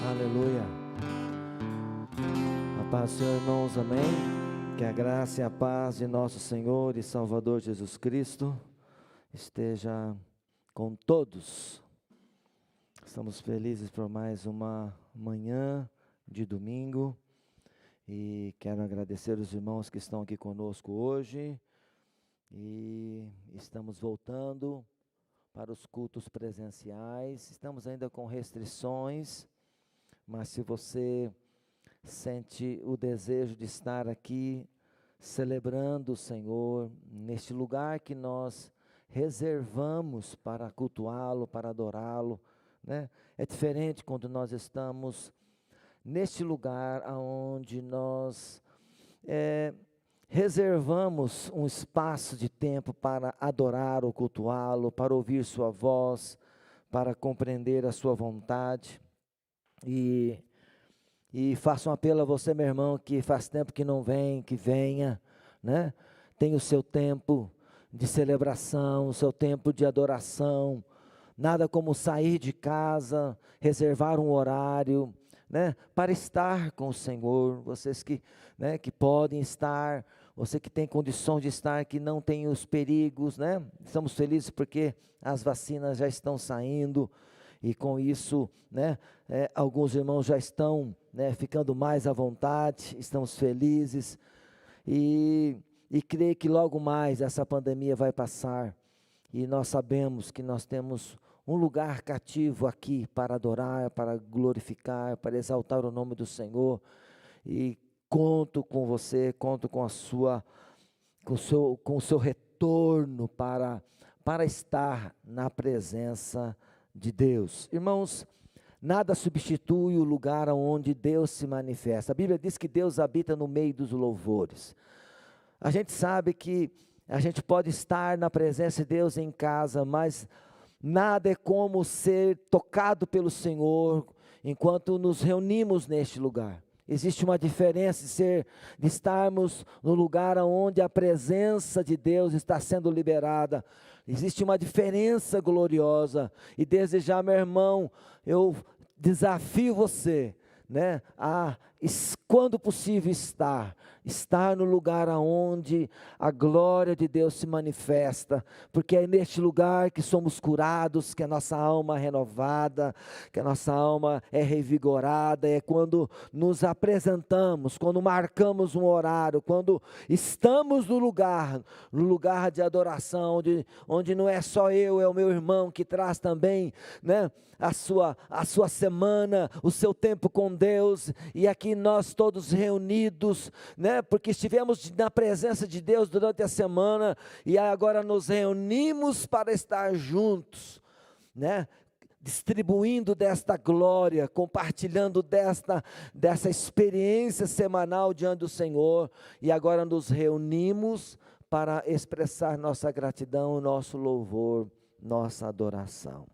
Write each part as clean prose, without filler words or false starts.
Aleluia. A paz do Senhor, irmãos, amém. Que a graça e a paz de nosso Senhor e Salvador Jesus Cristo esteja com todos. Estamos felizes por mais uma manhã de domingo e quero agradecer os irmãos que estão aqui conosco hoje e estamos voltando para os cultos presenciais. Estamos ainda com restrições, mas se você sente o desejo de estar aqui celebrando o Senhor, neste lugar que nós reservamos para cultuá-lo, para adorá-lo, né? É diferente quando nós estamos neste lugar onde nós reservamos um espaço de tempo para adorar ou cultuá-lo, para ouvir sua voz, para compreender a sua vontade. E faço um apelo a você, meu irmão, que faz tempo que não vem, que venha, né? Tem o seu tempo de celebração, o seu tempo de adoração. Nada como sair de casa, reservar um horário, né, para estar com o Senhor. Vocês que, né, que podem estar, você que tem condições de estar, que não tem os perigos, né? Estamos felizes porque as vacinas já estão saindo e com isso, né, alguns irmãos já estão, né, ficando mais à vontade. Estamos felizes e creio que logo mais essa pandemia vai passar e nós sabemos que nós temos um lugar cativo aqui para adorar, para glorificar, para exaltar o nome do Senhor. E conto com você, conto com com o seu retorno para estar na presença de Deus. Irmãos, nada substitui o lugar onde Deus se manifesta. A Bíblia diz que Deus habita no meio dos louvores. A gente sabe que a gente pode estar na presença de Deus em casa, mas nada é como ser tocado pelo Senhor enquanto nos reunimos neste lugar. Existe uma diferença de estarmos no lugar onde a presença de Deus está sendo liberada. Existe uma diferença gloriosa. E desde já, meu irmão, eu desafio você, né, a, quando possível, estar no lugar onde a glória de Deus se manifesta, porque é neste lugar que somos curados, que a nossa alma é renovada, que a nossa alma é revigorada. É quando nos apresentamos, quando marcamos um horário, quando estamos no lugar de adoração, onde não é só eu, é o meu irmão que traz também, né, a sua semana, o seu tempo com Deus, e aqui nós todos reunidos, né, porque estivemos na presença de Deus durante a semana, e agora nos reunimos para estar juntos, né, distribuindo desta glória, compartilhando dessa experiência semanal diante do Senhor, e agora nos reunimos para expressar nossa gratidão, nosso louvor, nossa adoração.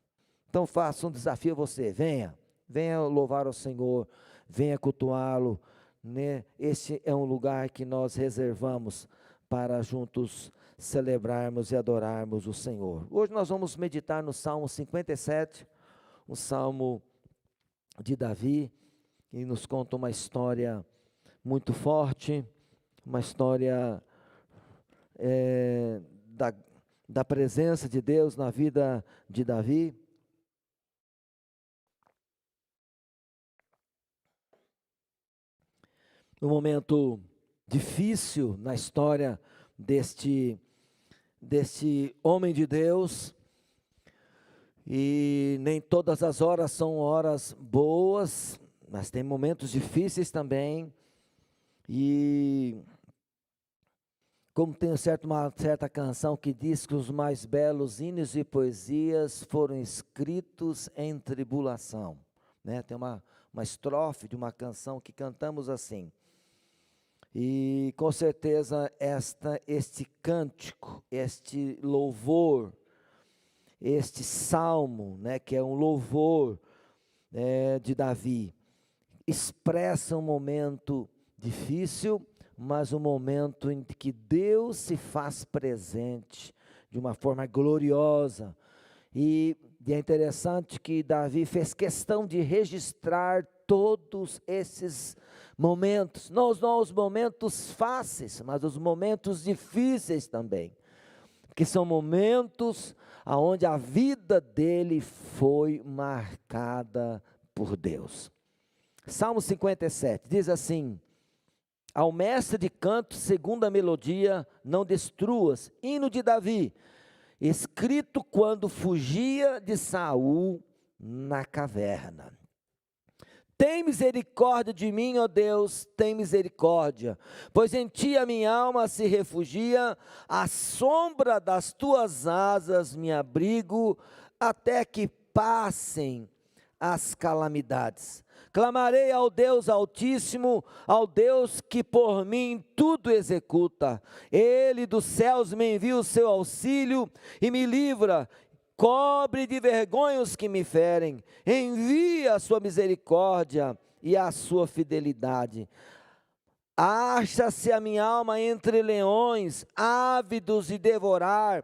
Então faço um desafio a você, venha louvar o Senhor, venha cultuá-lo, né? Este é um lugar que nós reservamos para juntos celebrarmos e adorarmos o Senhor. Hoje nós vamos meditar no Salmo 57, um salmo de Davi, que nos conta uma história muito forte, uma história da presença de Deus na vida de Davi. Um momento difícil na história deste homem de Deus, e nem todas as horas são horas boas, mas tem momentos difíceis também. E como tem uma certa canção que diz que os mais belos hinos e poesias foram escritos em tribulação, né? Tem uma estrofe de uma canção que cantamos assim. E com certeza este cântico, este louvor, este salmo, né, que é um louvor de Davi, expressa um momento difícil, mas um momento em que Deus se faz presente de uma forma gloriosa. E E é interessante que Davi fez questão de registrar todos esses momentos, não os momentos fáceis, mas os momentos difíceis também, que são momentos onde a vida dele foi marcada por Deus. Salmo 57 diz assim: ao mestre de canto, segunda melodia, não destruas, hino de Davi, escrito quando fugia de Saul na caverna. Tem misericórdia de mim, ó Deus, tem misericórdia, pois em ti a minha alma se refugia, à sombra das tuas asas me abrigo, até que passem as calamidades. Clamarei ao Deus Altíssimo, ao Deus que por mim tudo executa. Ele dos céus me envia o seu auxílio e me livra. Cobre de vergonha os que me ferem, envia a sua misericórdia e a sua fidelidade. Acha-se a minha alma entre leões, ávidos de devorar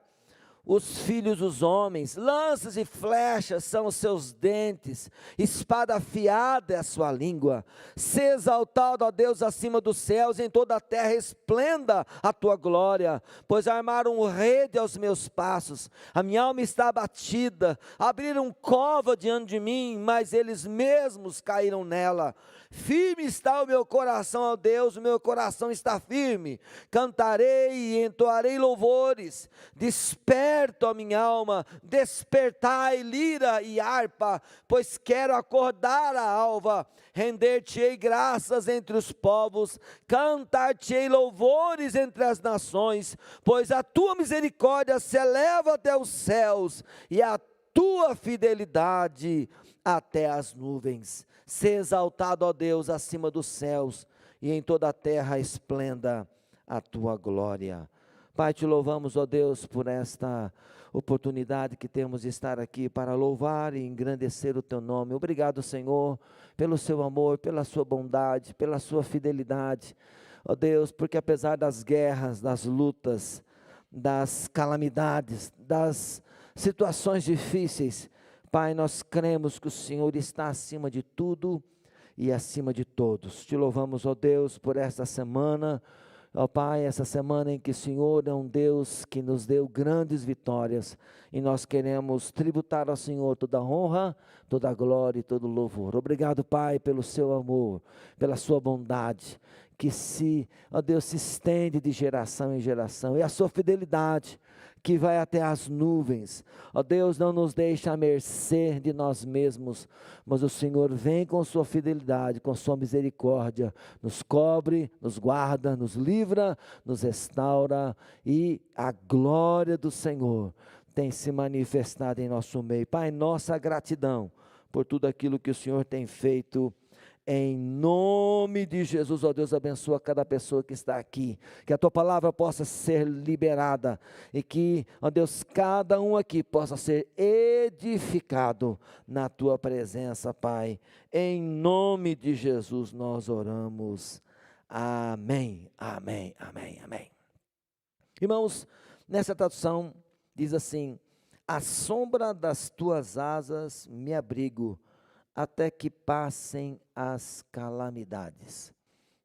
os filhos dos homens. Lanças e flechas são os seus dentes, espada afiada é a sua língua. Se exaltado, ó Deus, acima dos céus, em toda a terra esplenda a tua glória, pois armaram rede aos meus passos. A minha alma está abatida, abriram cova diante de mim, mas eles mesmos caíram nela. Firme está o meu coração, ó Deus, o meu coração está firme. Cantarei e entoarei louvores. Desperto a minha alma, despertai lira e harpa, pois quero acordar a alva. Render-te-ei graças entre os povos, cantar-te-ei louvores entre as nações, pois a tua misericórdia se eleva até os céus e a tua fidelidade até as nuvens. Se exaltado, ó Deus, acima dos céus, e em toda a terra esplenda a tua glória. Pai, te louvamos, ó Deus, por esta oportunidade que temos de estar aqui para louvar e engrandecer o teu nome. Obrigado, Senhor, pelo seu amor, pela sua bondade, pela sua fidelidade, ó Deus, porque apesar das guerras, das lutas, das calamidades, das situações difíceis, Pai, nós cremos que o Senhor está acima de tudo e acima de todos. Te louvamos, ó Deus, por esta semana, ó Pai, essa semana em que o Senhor é um Deus que nos deu grandes vitórias, e nós queremos tributar ao Senhor toda a honra, toda a glória e todo o louvor. Obrigado, Pai, pelo seu amor, pela sua bondade, que ó Deus, se estende de geração em geração, e a sua fidelidade, que vai até as nuvens. Ó Deus, não nos deixa à mercê de nós mesmos, mas o Senhor vem com sua fidelidade, com sua misericórdia, nos cobre, nos guarda, nos livra, nos restaura, e a glória do Senhor tem se manifestado em nosso meio. Pai, nossa gratidão por tudo aquilo que o Senhor tem feito. Em nome de Jesus, ó Deus, abençoa cada pessoa que está aqui, que a tua palavra possa ser liberada, e que, ó Deus, cada um aqui possa ser edificado na tua presença, Pai. Em nome de Jesus nós oramos. Amém, amém, amém, amém. Irmãos, nessa tradução diz assim: à sombra das tuas asas me abrigo, até que passem as calamidades.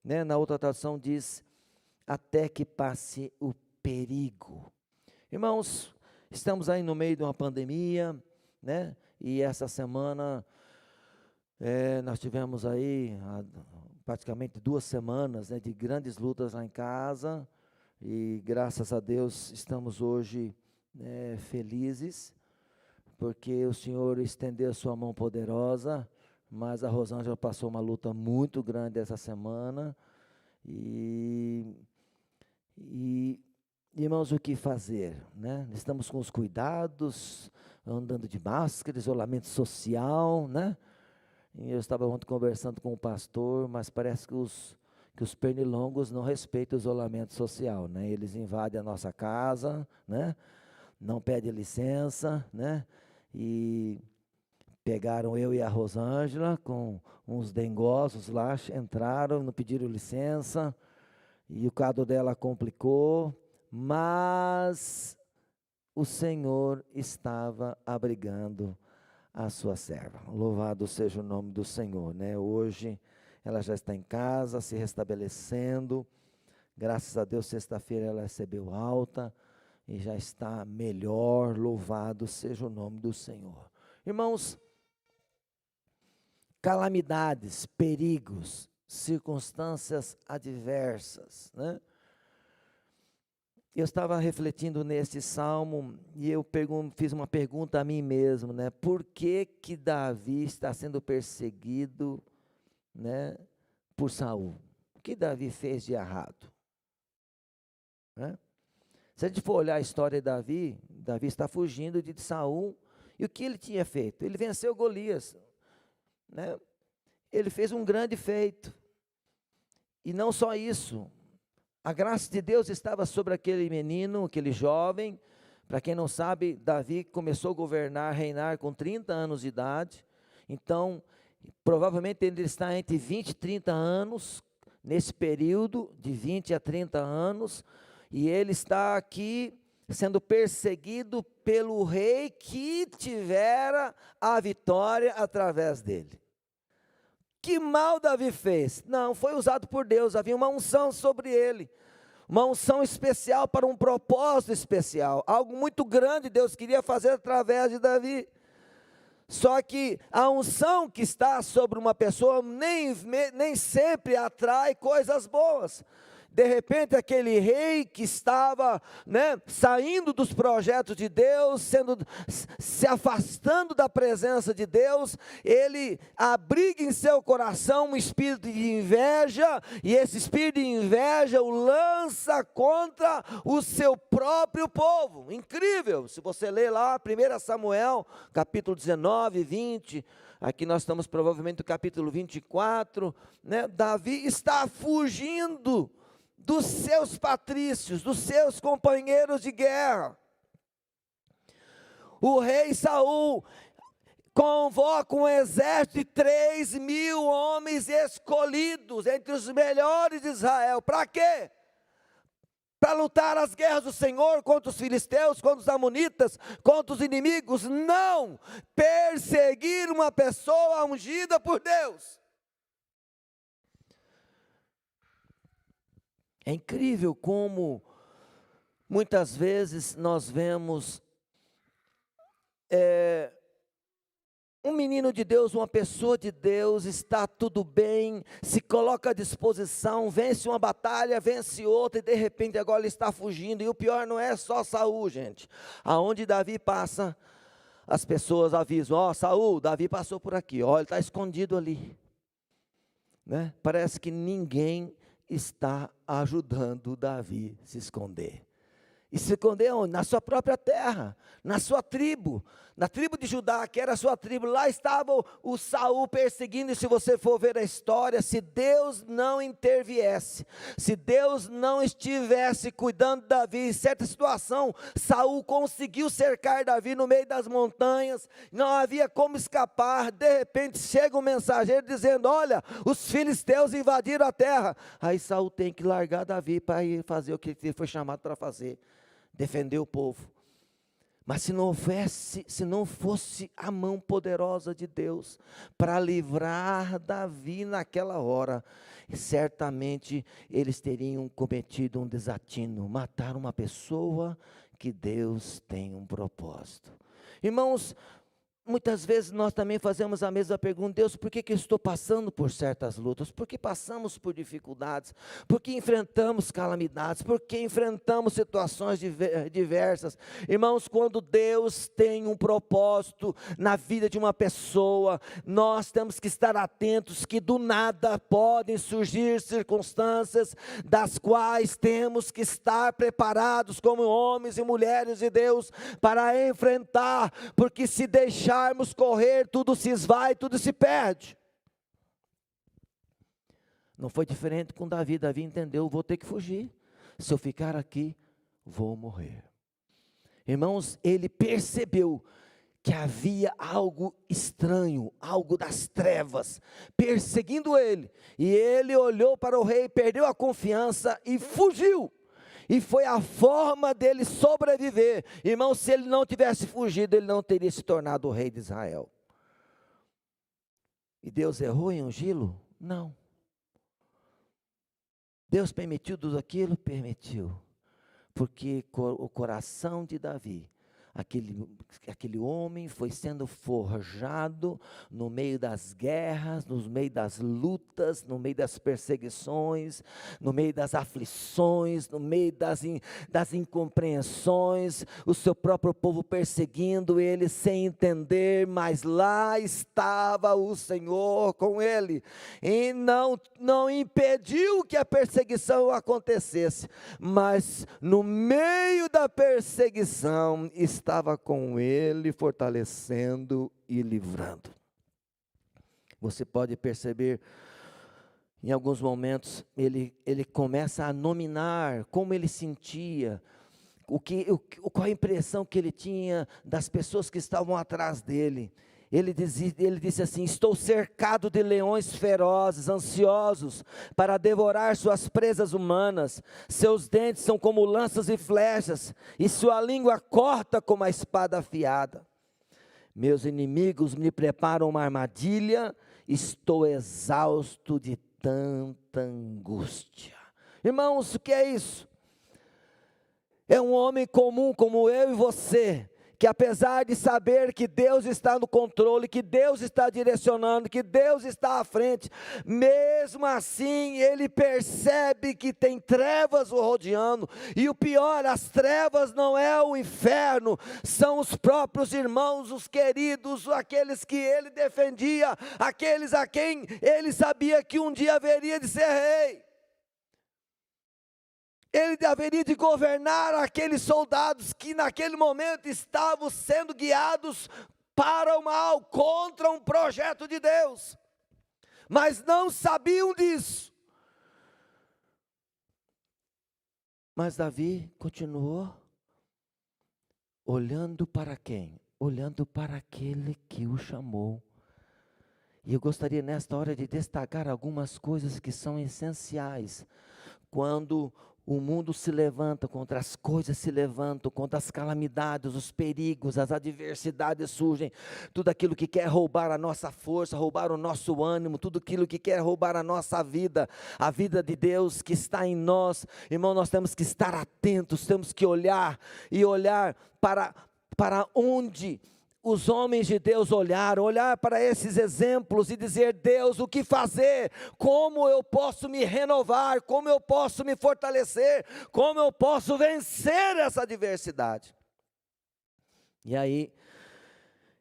Né? Na outra tradução diz, até que passe o perigo. Irmãos, estamos aí no meio de uma pandemia, né? E essa semana nós tivemos aí praticamente 2 semanas, né, de grandes lutas lá em casa, e graças a Deus estamos hoje felizes, porque o Senhor estendeu a sua mão poderosa, mas a Rosângela passou uma luta muito grande essa semana, e irmãos, o que fazer, né? Estamos com os cuidados, andando de máscara, isolamento social, né? E eu estava ontem conversando com o pastor, mas parece que os pernilongos não respeitam o isolamento social, né? Eles invadem a nossa casa, né? Não pedem licença, né? E pegaram eu e a Rosângela com uns dengosos lá, entraram, não pediram licença, e o caso dela complicou, mas o Senhor estava abrigando a sua serva. Louvado seja o nome do Senhor, né? Hoje ela já está em casa, se restabelecendo. Graças a Deus, sexta-feira ela recebeu alta e já está melhor. Louvado seja o nome do Senhor. Irmãos, calamidades, perigos, circunstâncias adversas, né? Eu estava refletindo nesse salmo e eu fiz uma pergunta a mim mesmo, né? Por que que Davi está sendo perseguido, né, por Saul? O que Davi fez de errado? Né? Se a gente for olhar a história de Davi, Davi está fugindo de Saul, e o que ele tinha feito? Ele venceu Golias, né? Ele fez um grande feito, e não só isso, a graça de Deus estava sobre aquele menino, aquele jovem. Para quem não sabe, Davi começou a governar, reinar com 30 anos de idade, então provavelmente ele está entre 20 e 30 anos, nesse período de 20 a 30 anos, e ele está aqui sendo perseguido pelo rei que tivera a vitória através dele. Que mal Davi fez? Não, foi usado por Deus, havia uma unção sobre ele, uma unção especial para um propósito especial, algo muito grande Deus queria fazer através de Davi. Só que a unção que está sobre uma pessoa nem sempre atrai coisas boas. De repente aquele rei que estava, né, saindo dos projetos de Deus, se afastando da presença de Deus, ele abriga em seu coração um espírito de inveja, e esse espírito de inveja o lança contra o seu próprio povo. Incrível, se você ler lá 1 Samuel, capítulo 19, 20, aqui nós estamos provavelmente no capítulo 24, né, Davi está fugindo dos seus patrícios, dos seus companheiros de guerra. O rei Saul convoca um exército de 3.000 homens escolhidos, entre os melhores de Israel. Para quê? Para lutar as guerras do Senhor contra os filisteus, contra os amonitas, contra os inimigos. Não! Perseguir uma pessoa ungida por Deus. É incrível como muitas vezes nós vemos um menino de Deus, uma pessoa de Deus, está tudo bem, se coloca à disposição, vence uma batalha, vence outra, e de repente agora ele está fugindo. E o pior não é só Saul, gente. Aonde Davi passa, as pessoas avisam: ó, Saul, Davi passou por aqui, ó, ele está escondido ali, né? Parece que ninguém está ajudando Davi a se esconder. E se esconder onde? Na sua própria terra, na sua tribo, na tribo de Judá, que era a sua tribo. Lá estava o Saul perseguindo. E se você for ver a história, se Deus não interviesse, se Deus não estivesse cuidando de Davi, em certa situação, Saul conseguiu cercar Davi no meio das montanhas, não havia como escapar. De repente chega um mensageiro dizendo: olha, os filisteus invadiram a terra. Aí Saul tem que largar Davi para ir fazer o que ele foi chamado para fazer, defender o povo. Mas se não fosse a mão poderosa de Deus para livrar Davi naquela hora, certamente eles teriam cometido um desatino, matar uma pessoa que Deus tem um propósito. Irmãos, muitas vezes nós também fazemos a mesma pergunta: Deus, por que eu estou passando por certas lutas? Por que passamos por dificuldades? Por que enfrentamos calamidades? Por que enfrentamos situações diversas? Irmãos, quando Deus tem um propósito na vida de uma pessoa, nós temos que estar atentos que do nada podem surgir circunstâncias das quais temos que estar preparados como homens e mulheres de Deus para enfrentar, porque se deixarmos correr, tudo se esvai, tudo se perde. Não foi diferente com Davi. Davi entendeu: vou ter que fugir, se eu ficar aqui, vou morrer. Irmãos, ele percebeu que havia algo estranho, algo das trevas, perseguindo ele, e ele olhou para o rei, perdeu a confiança e fugiu. E foi a forma dele sobreviver. Irmão, se ele não tivesse fugido, ele não teria se tornado o rei de Israel. E Deus errou em ungí-lo? Não. Deus permitiu tudo aquilo? Permitiu. Porque o coração de Davi, aquele homem foi sendo forjado no meio das guerras, no meio das lutas, no meio das perseguições, no meio das aflições, no meio das incompreensões, o seu próprio povo perseguindo ele sem entender, mas lá estava o Senhor com ele, e não impediu que a perseguição acontecesse, mas no meio da perseguição estava com ele, fortalecendo e livrando. Você pode perceber, em alguns momentos, ele começa a nominar como ele sentia, qual a impressão que ele tinha das pessoas que estavam atrás dele. Ele disse assim: estou cercado de leões ferozes, ansiosos para devorar suas presas humanas, seus dentes são como lanças e flechas, e sua língua corta como a espada afiada. Meus inimigos me preparam uma armadilha, estou exausto de tanta angústia. Irmãos, o que é isso? É um homem comum como eu e você, que apesar de saber que Deus está no controle, que Deus está direcionando, que Deus está à frente, mesmo assim ele percebe que tem trevas o rodeando, e o pior, as trevas não é o inferno, são os próprios irmãos, os queridos, aqueles que ele defendia, aqueles a quem ele sabia que um dia haveria de ser rei. Ele haveria de governar aqueles soldados que naquele momento estavam sendo guiados para o mal, contra um projeto de Deus, mas não sabiam disso. Mas Davi continuou olhando para quem? Olhando para aquele que o chamou. E eu gostaria nesta hora de destacar algumas coisas que são essenciais. Quando o mundo se levanta, contra as coisas se levantam, contra as calamidades, os perigos, as adversidades surgem, tudo aquilo que quer roubar a nossa força, roubar o nosso ânimo, tudo aquilo que quer roubar a nossa vida, a vida de Deus que está em nós, irmão, nós temos que estar atentos, temos que olhar para onde os homens de Deus olhar para esses exemplos e dizer: Deus, o que fazer? Como eu posso me renovar? Como eu posso me fortalecer? Como eu posso vencer essa adversidade? E aí,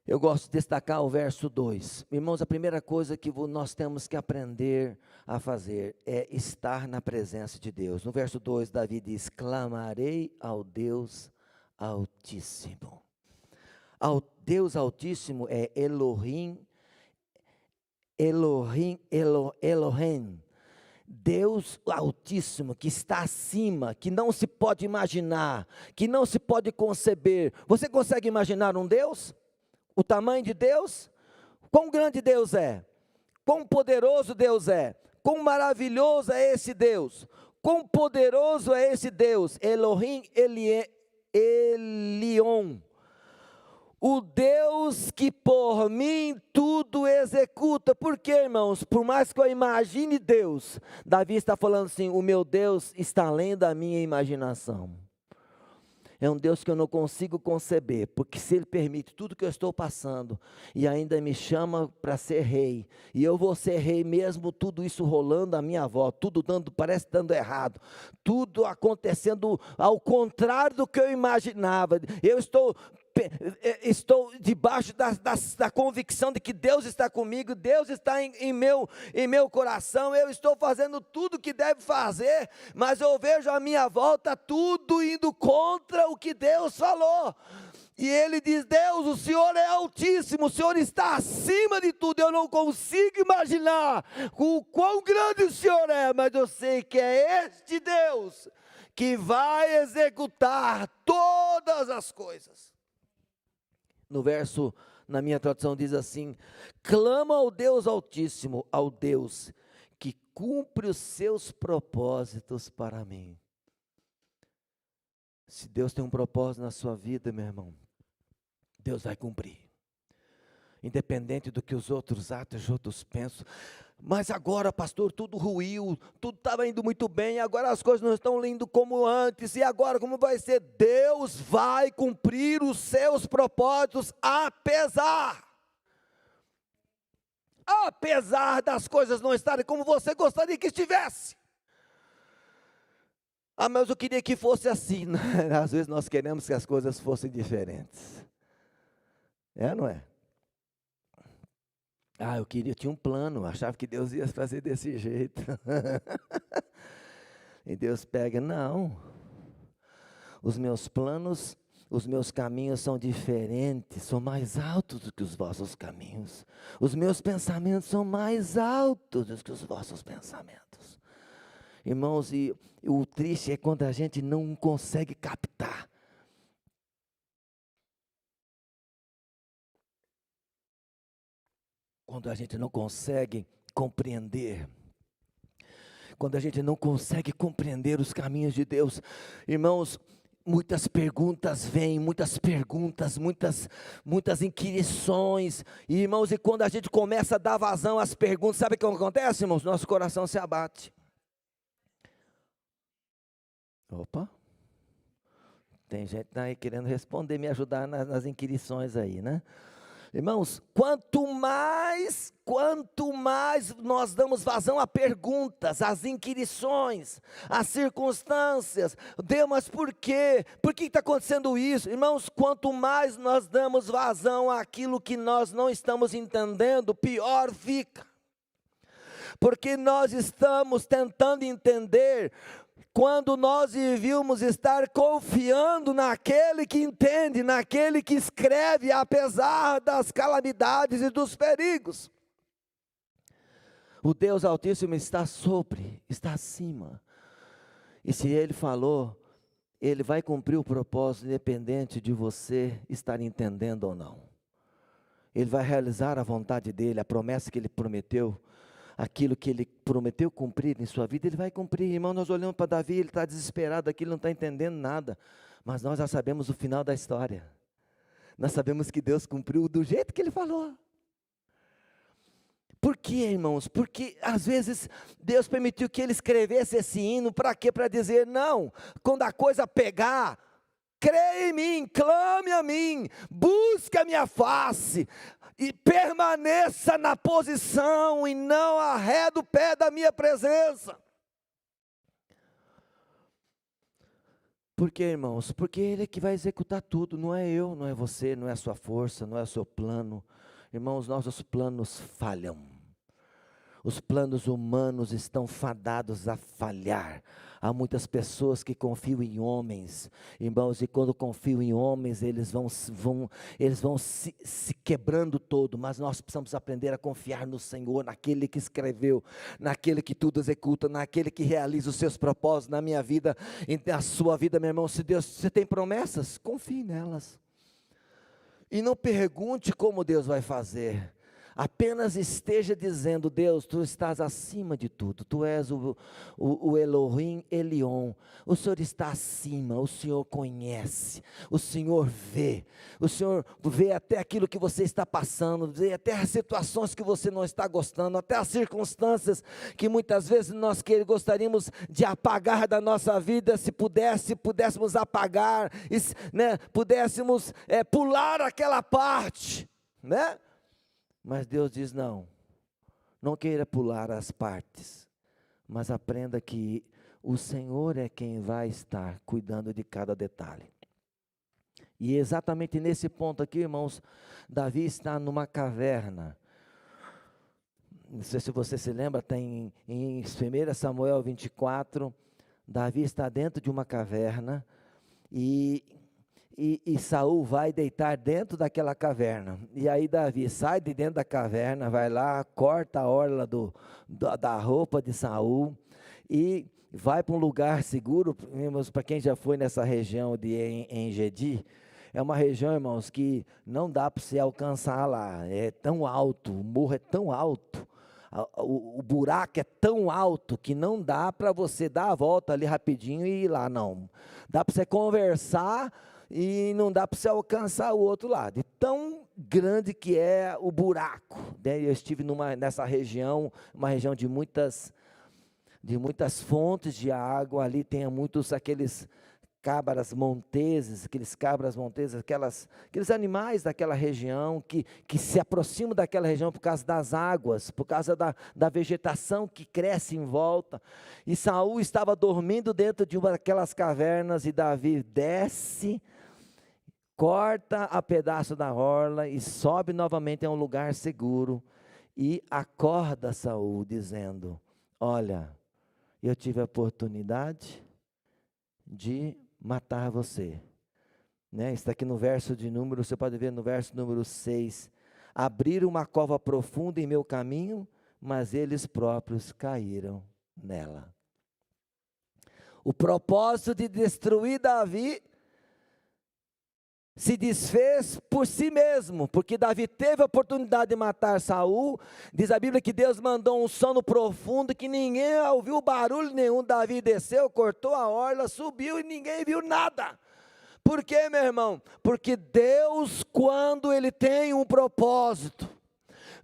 eu gosto de destacar o verso 2. Irmãos, a primeira coisa que nós temos que aprender a fazer é estar na presença de Deus. No verso 2, Davi diz: clamarei ao Deus Altíssimo. Ao Deus Altíssimo é Elohim, Deus Altíssimo, que está acima, que não se pode imaginar, que não se pode conceber. Você consegue imaginar um Deus? O tamanho de Deus? Quão grande Deus é? Quão poderoso Deus é? Quão maravilhoso é esse Deus? Quão poderoso é esse Deus? Elohim Elion. O Deus que por mim tudo executa. Por quê, irmãos? Por mais que eu imagine Deus, Davi está falando assim: o meu Deus está além da minha imaginação. É um Deus que eu não consigo conceber, porque se Ele permite tudo que eu estou passando, e ainda me chama para ser rei, e eu vou ser rei mesmo tudo isso rolando à minha volta, tudo parece dando errado, tudo acontecendo ao contrário do que eu imaginava. Eu estou debaixo da convicção de que Deus está comigo, Deus está em meu coração, eu estou fazendo tudo o que deve fazer, mas eu vejo à minha volta tudo indo contra o que Deus falou. E ele diz: Deus, o Senhor é altíssimo, o Senhor está acima de tudo, eu não consigo imaginar o quão grande o Senhor é, mas eu sei que é este Deus que vai executar todas as coisas. No verso, na minha tradução diz assim: clama ao Deus Altíssimo, ao Deus que cumpre os seus propósitos para mim. Se Deus tem um propósito na sua vida, meu irmão, Deus vai cumprir. independente do que os outros acham, os outros pensam. Mas agora, pastor, tudo ruiu, tudo estava indo muito bem, agora as coisas não estão indo como antes, e agora como vai ser? Deus vai cumprir os seus propósitos, apesar das coisas não estarem como você gostaria que estivesse. Mas eu queria que fosse assim, né? Às vezes nós queremos que as coisas fossem diferentes. Não é? Eu tinha um plano, achava que Deus ia fazer desse jeito. E Deus pega, não. Os meus planos, os meus caminhos são diferentes, são mais altos do que os vossos caminhos. Os meus pensamentos são mais altos do que os vossos pensamentos. Irmãos, e o triste é quando a gente não consegue captar. Quando a gente não consegue compreender. Quando a gente não consegue compreender os caminhos de Deus. Irmãos, muitas perguntas vêm, muitas inquirições. E, irmãos, e quando a gente começa a dar vazão às perguntas, sabe o que acontece, irmãos? Nosso coração se abate. Opa! Tem gente aí querendo responder, me ajudar nas inquirições aí, né? Irmãos, quanto mais nós damos vazão a perguntas, às inquirições, às circunstâncias, Deus, mas por quê? Por que está acontecendo isso? Irmãos, quanto mais nós damos vazão àquilo que nós não estamos entendendo, pior fica. Porque nós estamos tentando entender, quando nós devíamos estar confiando naquele que entende, naquele que escreve, apesar das calamidades e dos perigos. O Deus Altíssimo está acima. E se Ele falou, Ele vai cumprir o propósito, independente de você estar entendendo ou não. Ele vai realizar a vontade dEle, a promessa que Ele prometeu. Aquilo que Ele prometeu cumprir em sua vida, Ele vai cumprir. Irmão, nós olhamos para Davi, ele está desesperado aqui, ele não está entendendo nada. Mas nós já sabemos o final da história. Nós sabemos que Deus cumpriu do jeito que Ele falou. Por quê, irmãos? Porque às vezes Deus permitiu que ele escrevesse esse hino, para quê? Para dizer, não, quando a coisa pegar, creia em mim, clame a mim, busque a minha face, e permaneça na posição, e não arreda o pé da minha presença. Por quê, irmãos? Porque Ele é que vai executar tudo, não é eu, não é você, não é a sua força, não é o seu plano. Irmãos, nossos planos falham. Os planos humanos estão fadados a falhar. Há muitas pessoas que confiam em homens, irmãos, e quando confiam em homens, eles vão se quebrando todo, mas nós precisamos aprender a confiar no Senhor, naquele que escreveu, naquele que tudo executa, naquele que realiza os seus propósitos na minha vida, na sua vida, meu irmão. Se você tem promessas, confie nelas. E não pergunte como Deus vai fazer. Apenas esteja dizendo, Deus, Tu estás acima de tudo, Tu és o Elohim Elion, o Senhor está acima, o Senhor conhece, o Senhor vê até aquilo que você está passando, vê até as situações que você não está gostando, até as circunstâncias que muitas vezes nós gostaríamos de apagar da nossa vida, se pudéssemos apagar, né, pudéssemos pular aquela parte, né? Mas Deus diz, não queira pular as partes, mas aprenda que o Senhor é quem vai estar cuidando de cada detalhe. E exatamente nesse ponto aqui, irmãos, Davi está numa caverna. Não sei se você se lembra, tem em 1 Samuel 24, Davi está dentro de uma caverna, e Saul vai deitar dentro daquela caverna, e aí Davi sai de dentro da caverna, vai lá, corta a orla da roupa de Saul, e vai para um lugar seguro. Para quem já foi nessa região de En-Gedi, é uma região, irmãos, que não dá para você alcançar lá, é tão alto, o morro é tão alto, o buraco é tão alto, que não dá para você dar a volta ali rapidinho e ir lá, não, dá para você conversar, e não dá para você alcançar o outro lado, de tão grande que é o buraco, né? Eu estive nessa região, uma região de muitas fontes de água. Ali tem muitos aqueles cabras monteses, aqueles animais daquela região que se aproximam daquela região por causa das águas, por causa da vegetação que cresce em volta. E Saul estava dormindo dentro de uma daquelas cavernas, e Davi desce, corta a pedaço da orla e sobe novamente a um lugar seguro e acorda Saul dizendo: olha, eu tive a oportunidade de matar você, né? Está aqui no verso de número, você pode ver no verso número 6, abriram uma cova profunda em meu caminho, mas eles próprios caíram nela. O propósito de destruir Davi se desfez por si mesmo, porque Davi teve a oportunidade de matar Saul. Diz a Bíblia que Deus mandou um sono profundo, que ninguém ouviu barulho nenhum. Davi desceu, cortou a orla, subiu e ninguém viu nada. Por quê, meu irmão? Porque Deus, quando Ele tem um propósito,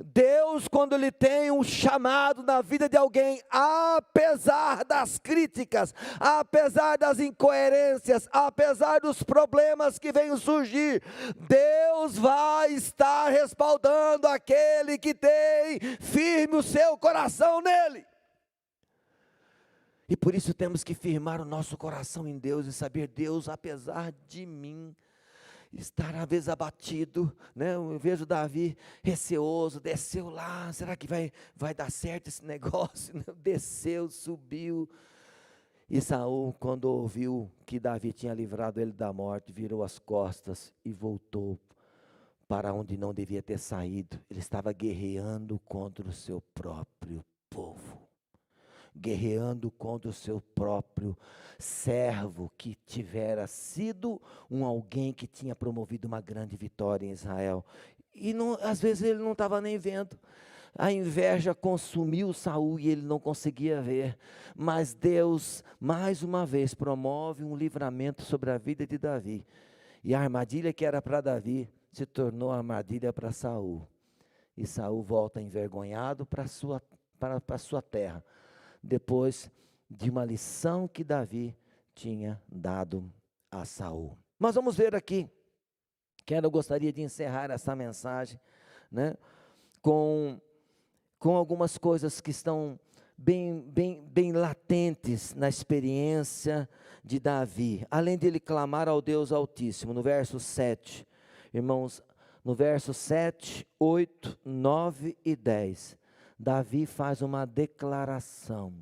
Deus, quando Ele tem um chamado na vida de alguém, apesar das críticas, apesar das incoerências, apesar dos problemas que venham surgir, Deus vai estar respaldando aquele que tem firme o seu coração nele. E por isso temos que firmar o nosso coração em Deus e saber: Deus, apesar de mim estar às vezes abatido, né? Eu vejo Davi receoso, desceu lá, será que vai dar certo esse negócio? Desceu, subiu, e Saul, quando ouviu que Davi tinha livrado ele da morte, virou as costas e voltou para onde não devia ter saído. Ele estava guerreando contra o seu próprio povo, guerreando contra o seu próprio servo, que tivera sido alguém que tinha promovido uma grande vitória em Israel. E às vezes ele não estava nem vendo. A inveja consumiu Saul e ele não conseguia ver. Mas Deus, mais uma vez, promove um livramento sobre a vida de Davi. E a armadilha que era para Davi se tornou armadilha para Saul. E Saul volta envergonhado para a sua terra, depois de uma lição que Davi tinha dado a Saul. Mas vamos ver aqui, eu gostaria de encerrar essa mensagem, né, com algumas coisas que estão bem latentes na experiência de Davi, além de ele clamar ao Deus Altíssimo. No verso 7, irmãos, no verso 7, 8, 9 e 10, Davi faz uma declaração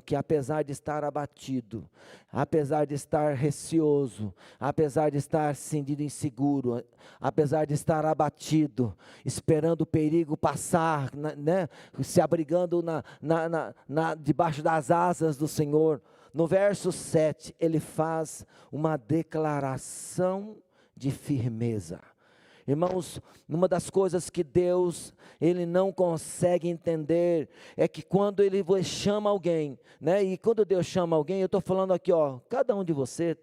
que, apesar de estar abatido, apesar de estar receoso, apesar de estar sentindo inseguro, apesar de estar abatido, esperando o perigo passar, né, se abrigando debaixo das asas do Senhor, no verso 7, ele faz uma declaração de firmeza. Irmãos, uma das coisas que Deus, Ele não consegue entender, é que quando Ele chama alguém, né? E quando Deus chama alguém, eu estou falando aqui, cada um de vocês,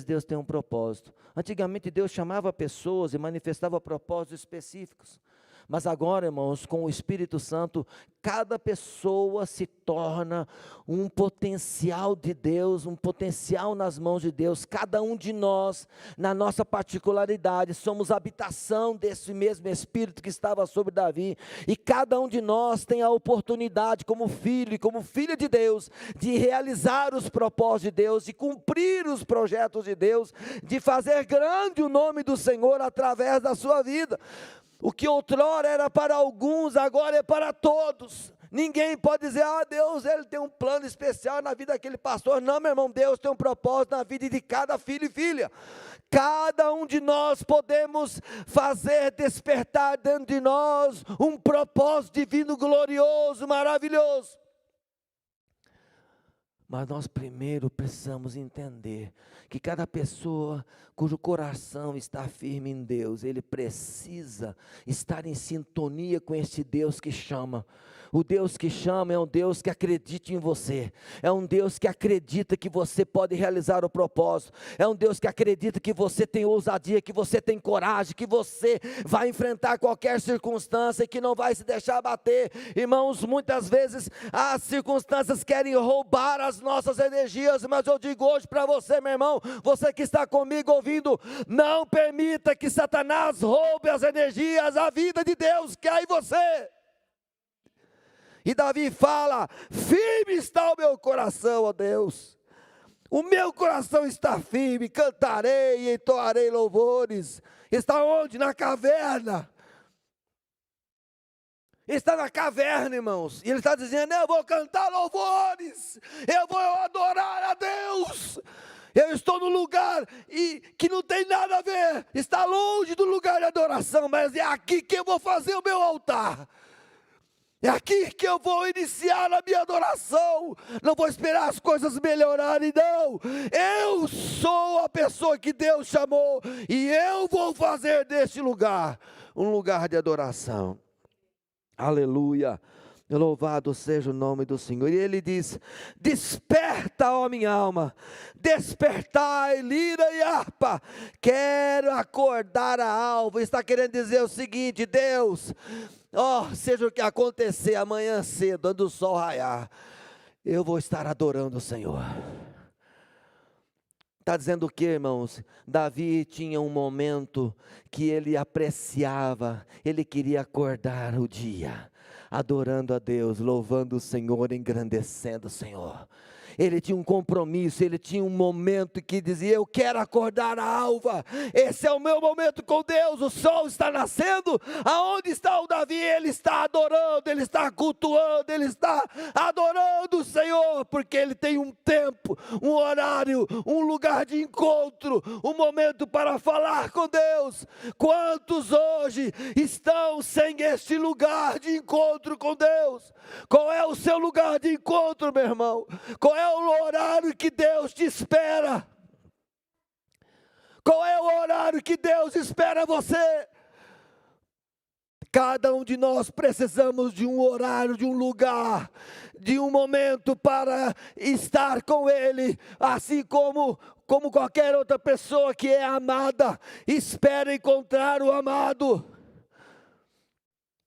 Deus tem um propósito. Antigamente Deus chamava pessoas e manifestava propósitos específicos. Mas agora, irmãos, com o Espírito Santo, cada pessoa se torna um potencial de Deus, um potencial nas mãos de Deus. Cada um de nós, na nossa particularidade, somos habitação desse mesmo Espírito que estava sobre Davi. E cada um de nós tem a oportunidade, como filho e como filha de Deus, de realizar os propósitos de Deus, de cumprir os projetos de Deus, de fazer grande o nome do Senhor através da sua vida. O que outrora era para alguns, agora é para todos. Ninguém pode dizer: Deus, Ele tem um plano especial na vida daquele pastor. Não, meu irmão, Deus tem um propósito na vida de cada filho e filha. Cada um de nós podemos fazer despertar dentro de nós um propósito divino glorioso, maravilhoso. Mas nós primeiro precisamos entender que cada pessoa cujo coração está firme em Deus, ele precisa estar em sintonia com este Deus que chama. O Deus que chama é um Deus que acredita em você, é um Deus que acredita que você pode realizar o propósito, é um Deus que acredita que você tem ousadia, que você tem coragem, que você vai enfrentar qualquer circunstância e que não vai se deixar abater. Irmãos, muitas vezes as circunstâncias querem roubar as nossas energias, mas eu digo hoje para você, meu irmão, você que está comigo ouvindo, não permita que Satanás roube as energias, a vida de Deus que há em você. E Davi fala: firme está o meu coração, ó Deus, o meu coração está firme, cantarei e entoarei louvores. Está onde? Na caverna. Ele está na caverna, irmãos, e ele está dizendo: eu vou cantar louvores, eu vou adorar a Deus. Eu estou no lugar que não tem nada a ver, está longe do lugar de adoração, mas é aqui que eu vou fazer o meu altar. É aqui que eu vou iniciar a minha adoração. Não vou esperar as coisas melhorarem, não. Eu sou a pessoa que Deus chamou, e eu vou fazer deste lugar um lugar de adoração. Aleluia, louvado seja o nome do Senhor. E ele diz: desperta, ó minha alma, despertai, lira e harpa, quero acordar a alva. Está querendo dizer o seguinte: Deus, seja o que acontecer amanhã cedo, antes do sol raiar, eu vou estar adorando o Senhor. Está dizendo o que, irmãos? Davi tinha um momento que ele apreciava, ele queria acordar o dia, adorando a Deus, louvando o Senhor, engrandecendo o Senhor. Ele tinha um compromisso, ele tinha um momento que dizia: eu quero acordar a alva, esse é o meu momento com Deus. O sol está nascendo, aonde está o Davi? Ele está adorando, ele está cultuando, ele está adorando o Senhor, porque ele tem um tempo, um horário, um lugar de encontro, um momento para falar com Deus. Quantos hoje estão sem este lugar de encontro com Deus? Qual é o seu lugar de encontro, meu irmão? Qual é o horário que Deus te espera? Qual é o horário que Deus espera você? Cada um de nós precisamos de um horário, de um lugar, de um momento para estar com Ele, assim como qualquer outra pessoa que é amada, espera encontrar o amado.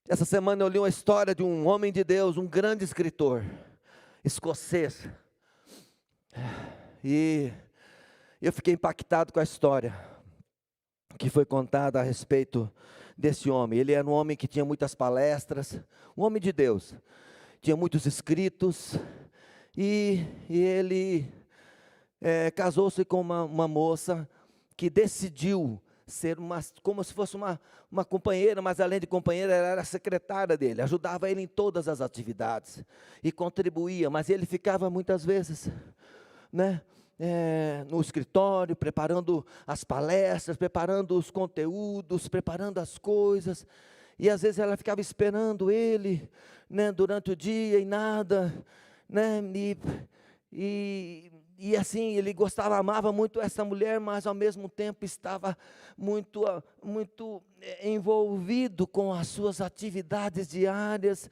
Essa semana eu li uma história de um homem de Deus, um grande escritor, escocês, e eu fiquei impactado com a história que foi contada a respeito desse homem. Ele era um homem que tinha muitas palestras, um homem de Deus, tinha muitos escritos, e ele casou-se com uma moça que decidiu ser como se fosse uma companheira, mas além de companheira, ela era secretária dele, ajudava ele em todas as atividades, e contribuía, mas ele ficava muitas vezes, no escritório, preparando as palestras, preparando os conteúdos, preparando as coisas, e às vezes ela ficava esperando ele, durante o dia, e nada, e assim, ele gostava, amava muito essa mulher, mas ao mesmo tempo estava muito envolvido com as suas atividades diárias,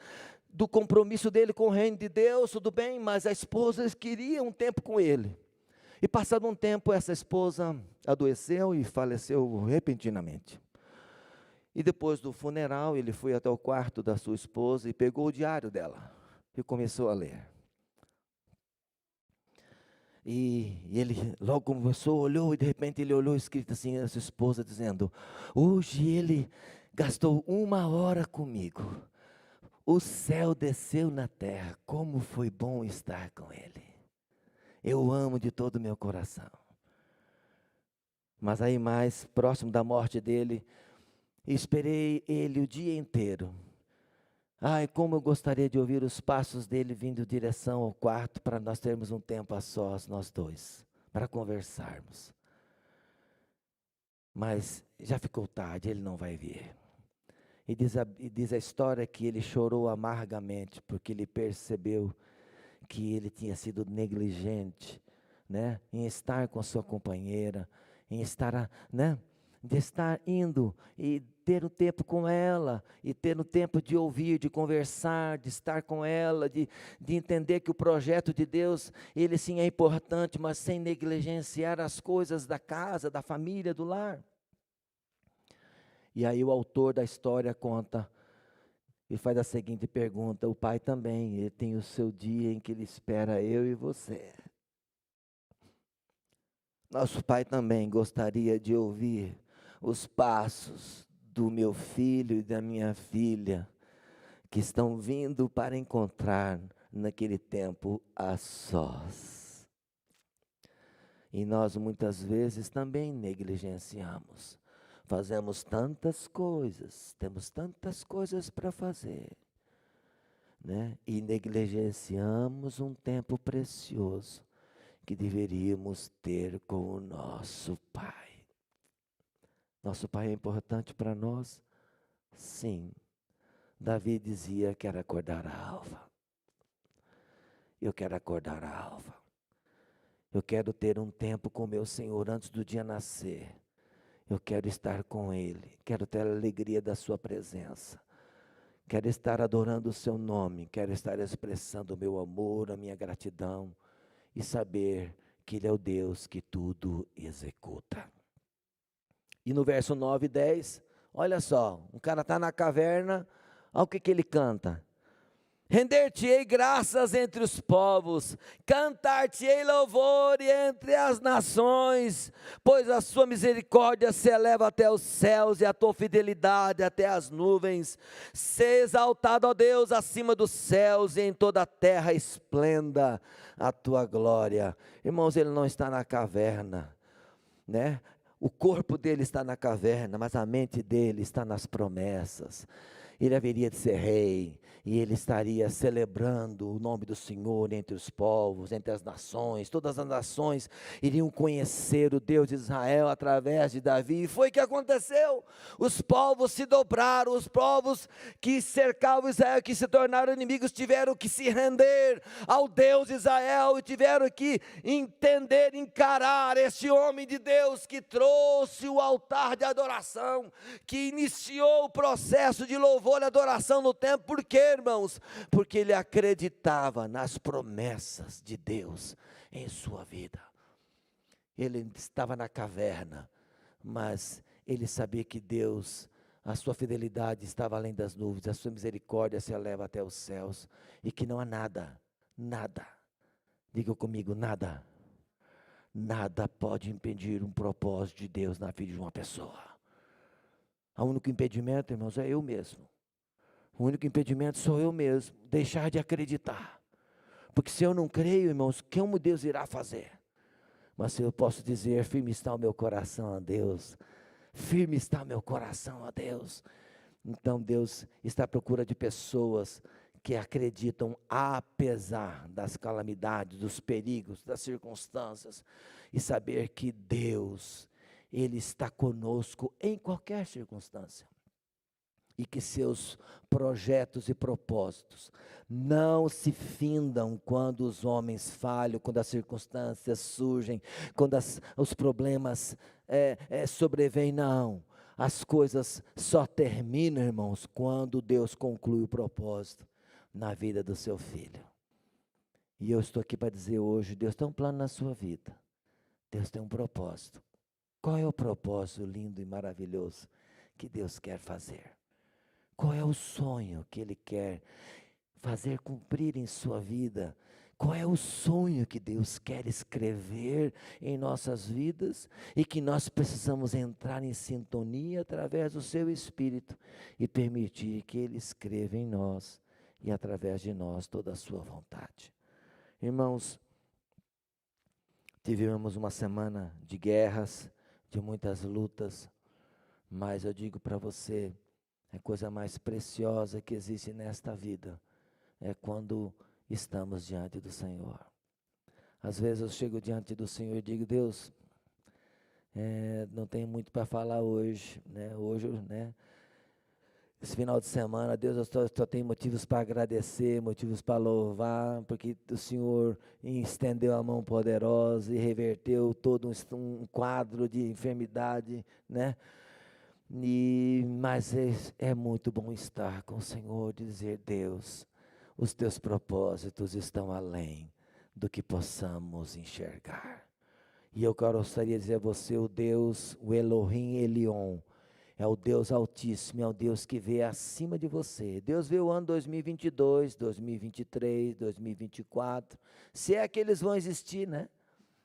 do compromisso dele com o reino de Deus. Tudo bem, mas a esposa queria um tempo com ele, e passado um tempo, essa esposa adoeceu e faleceu repentinamente. E depois do funeral, ele foi até o quarto da sua esposa e pegou o diário dela, e começou a ler. E ele logo começou, olhou, e de repente ele olhou escrito assim, a sua esposa dizendo: hoje ele gastou 1 hora comigo, o céu desceu na terra, como foi bom estar com ele, eu o amo de todo o meu coração. Mas aí mais próximo da morte dele, esperei ele o dia inteiro. Ai, como eu gostaria de ouvir os passos dele vindo em direção ao quarto, para nós termos um tempo a sós, nós dois, para conversarmos. Mas já ficou tarde, ele não vai vir. E diz a história que ele chorou amargamente, porque ele percebeu que ele tinha sido negligente, né, em estar com a sua companheira, em estar, né, de estar indo e ter um tempo com ela, e ter um tempo de ouvir, de conversar, de estar com ela, de entender que o projeto de Deus, ele sim é importante, mas sem negligenciar as coisas da casa, da família, do lar. E aí o autor da história conta, e faz a seguinte pergunta: o pai também, ele tem o seu dia em que ele espera eu e você. Nosso pai também gostaria de ouvir os passos do meu filho e da minha filha, que estão vindo para encontrar naquele tempo a sós. E nós muitas vezes também negligenciamos. Fazemos tantas coisas, temos tantas coisas para fazer, né? E negligenciamos um tempo precioso que deveríamos ter com o nosso Pai. Nosso Pai é importante para nós? Sim. Davi dizia: quero acordar a alva. Eu quero acordar a alva. Eu quero ter um tempo com meu Senhor antes do dia nascer. Eu quero estar com Ele. Quero ter a alegria da sua presença. Quero estar adorando o seu nome. Quero estar expressando o meu amor, a minha gratidão. E saber que Ele é o Deus que tudo executa. E no verso 9 e 10, olha só, um cara está na caverna, olha o que ele canta. Render-te-ei graças entre os povos, cantar-te-ei louvor entre as nações, pois a sua misericórdia se eleva até os céus e a tua fidelidade até as nuvens. Se exaltado, ó Deus, acima dos céus, e em toda a terra esplenda a tua glória. Irmãos, ele não está na caverna, né? O corpo dele está na caverna, mas a mente dele está nas promessas. Ele haveria de ser rei, e ele estaria celebrando o nome do Senhor entre os povos, entre as nações. Todas as nações iriam conhecer o Deus de Israel através de Davi. E foi o que aconteceu. Os povos se dobraram, os povos que cercavam Israel, que se tornaram inimigos, tiveram que se render ao Deus de Israel, e tiveram que entender, encarar este homem de Deus que trouxe o altar de adoração, que iniciou o processo de louvor e adoração no templo. Por quê, irmãos? Porque ele acreditava nas promessas de Deus em sua vida. Ele estava na caverna, mas ele sabia que Deus, a sua fidelidade estava além das nuvens, a sua misericórdia se eleva até os céus, e que não há nada, diga comigo, nada pode impedir um propósito de Deus na vida de uma pessoa. O único impedimento, irmãos, é eu mesmo. O único impedimento sou eu mesmo, deixar de acreditar. Porque se eu não creio, irmãos, como Deus irá fazer? Mas se eu posso dizer, firme está o meu coração a Deus, firme está o meu coração a Deus. Então Deus está à procura de pessoas que acreditam apesar das calamidades, dos perigos, das circunstâncias, e saber que Deus, Ele está conosco em qualquer circunstância. E que seus projetos e propósitos não se findam quando os homens falham, quando as circunstâncias surgem, quando os problemas sobrevêm, não. As coisas só terminam, irmãos, quando Deus conclui o propósito na vida do seu filho. E eu estou aqui para dizer hoje, Deus tem um plano na sua vida. Deus tem um propósito. Qual é o propósito lindo e maravilhoso que Deus quer fazer? Qual é o sonho que Ele quer fazer cumprir em sua vida? Qual é o sonho que Deus quer escrever em nossas vidas e que nós precisamos entrar em sintonia através do Seu Espírito e permitir que Ele escreva em nós e através de nós toda a Sua vontade? Irmãos, tivemos uma semana de guerras, de muitas lutas, mas eu digo para você, a coisa mais preciosa que existe nesta vida é quando estamos diante do Senhor. Às vezes eu chego diante do Senhor e digo, Deus, não tenho muito para falar hoje, né? Hoje, né? Esse final de semana, Deus, eu só tenho motivos para agradecer, motivos para louvar, porque o Senhor estendeu a mão poderosa e reverteu todo um quadro de enfermidade, né? Mas é muito bom estar com o Senhor, dizer: Deus, os teus propósitos estão além do que possamos enxergar. E eu gostaria de dizer a você: o Deus, o Elohim Elion, é o Deus Altíssimo, é o Deus que vê acima de você. Deus vê o ano 2022, 2023, 2024, se é que eles vão existir, né?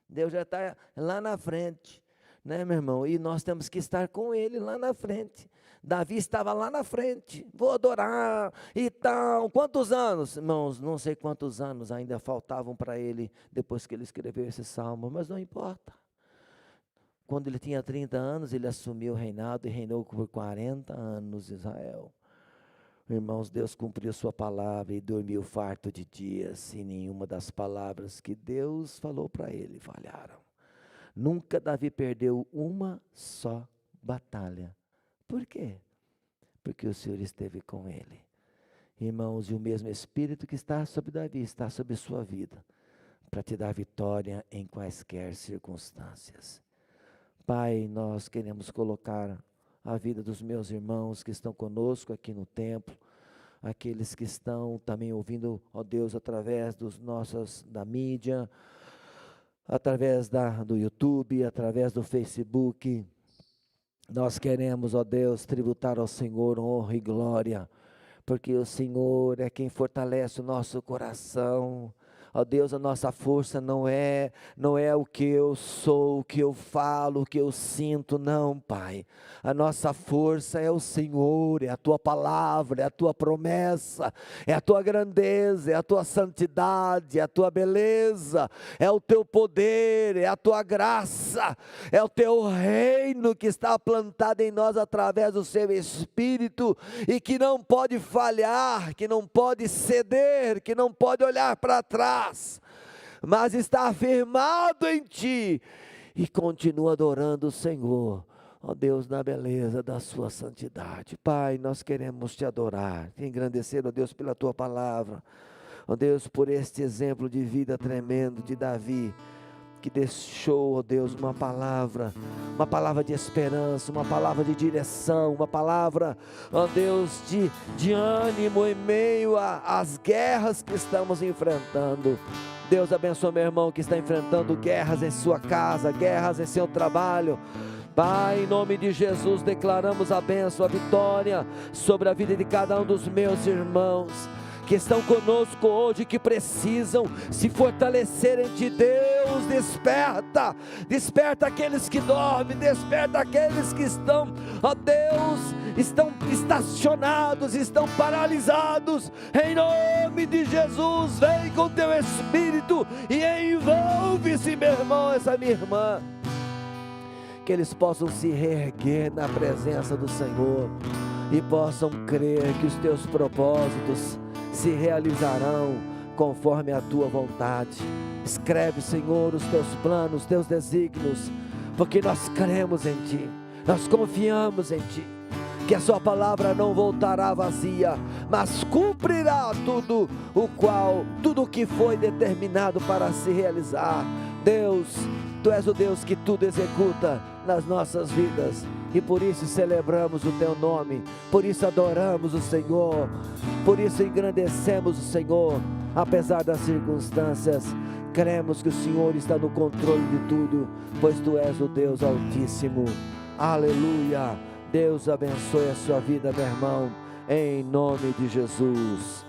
Deus já está lá na frente, né, meu irmão? E nós temos que estar com Ele lá na frente. Davi estava lá na frente, vou adorar e tal. Quantos anos? Irmãos, não sei quantos anos ainda faltavam para ele, depois que ele escreveu esse salmo, mas não importa. Quando ele tinha 30 anos, ele assumiu o reinado e reinou por 40 anos Israel. Irmãos, Deus cumpriu sua palavra e dormiu farto de dias, e nenhuma das palavras que Deus falou para ele falharam. Nunca Davi perdeu uma só batalha. Por quê? Porque o Senhor esteve com ele. Irmãos, e o mesmo Espírito que está sobre Davi está sobre sua vida, para te dar vitória em quaisquer circunstâncias. Pai, nós queremos colocar a vida dos meus irmãos que estão conosco aqui no templo, aqueles que estão também ouvindo, ó Deus, através da mídia, através do YouTube, através do Facebook. Nós queremos, ó Deus, tributar ao Senhor honra e glória, porque o Senhor é quem fortalece o nosso coração. Ó Deus, a nossa força não é o que eu sou, o que eu falo, o que eu sinto, não, Pai. A nossa força é o Senhor, é a Tua palavra, é a Tua promessa, é a Tua grandeza, é a Tua santidade, é a Tua beleza, é o Teu poder, é a Tua graça, é o Teu reino que está plantado em nós através do Seu Espírito e que não pode falhar, que não pode ceder, que não pode olhar para trás, mas está afirmado em Ti e continua adorando o Senhor, ó Deus, na beleza da Sua santidade. Pai, nós queremos Te adorar, Te engrandecer, ó Deus, pela Tua palavra, ó Deus, por este exemplo de vida tremendo de Davi, que deixou, ó Deus, uma palavra de esperança, uma palavra de direção, uma palavra, ó Deus, de ânimo em meio às guerras que estamos enfrentando. Deus abençoe meu irmão que está enfrentando guerras em sua casa, guerras em seu trabalho. Pai, em nome de Jesus, declaramos a bênção, a vitória sobre a vida de cada um dos meus irmãos que estão conosco hoje, que precisam se fortalecer em Ti. Deus, desperta aqueles que dormem, desperta aqueles que estão, ó Deus, estão estacionados, estão paralisados, em nome de Jesus. Vem com Teu Espírito e envolve esse meu irmão, essa minha irmã, que eles possam se reerguer na presença do Senhor e possam crer que os Teus propósitos se realizarão conforme a Tua vontade. Escreve, Senhor, os Teus planos, os Teus desígnios, porque nós cremos em Ti, nós confiamos em Ti, que a Sua palavra não voltará vazia, mas cumprirá tudo o que foi determinado para se realizar. Deus, Tu és o Deus que tudo executa nas nossas vidas, e por isso celebramos o Teu nome, por isso adoramos o Senhor, por isso engrandecemos o Senhor, apesar das circunstâncias. Cremos que o Senhor está no controle de tudo, pois Tu és o Deus Altíssimo. Aleluia. Deus abençoe a sua vida, meu irmão, em nome de Jesus.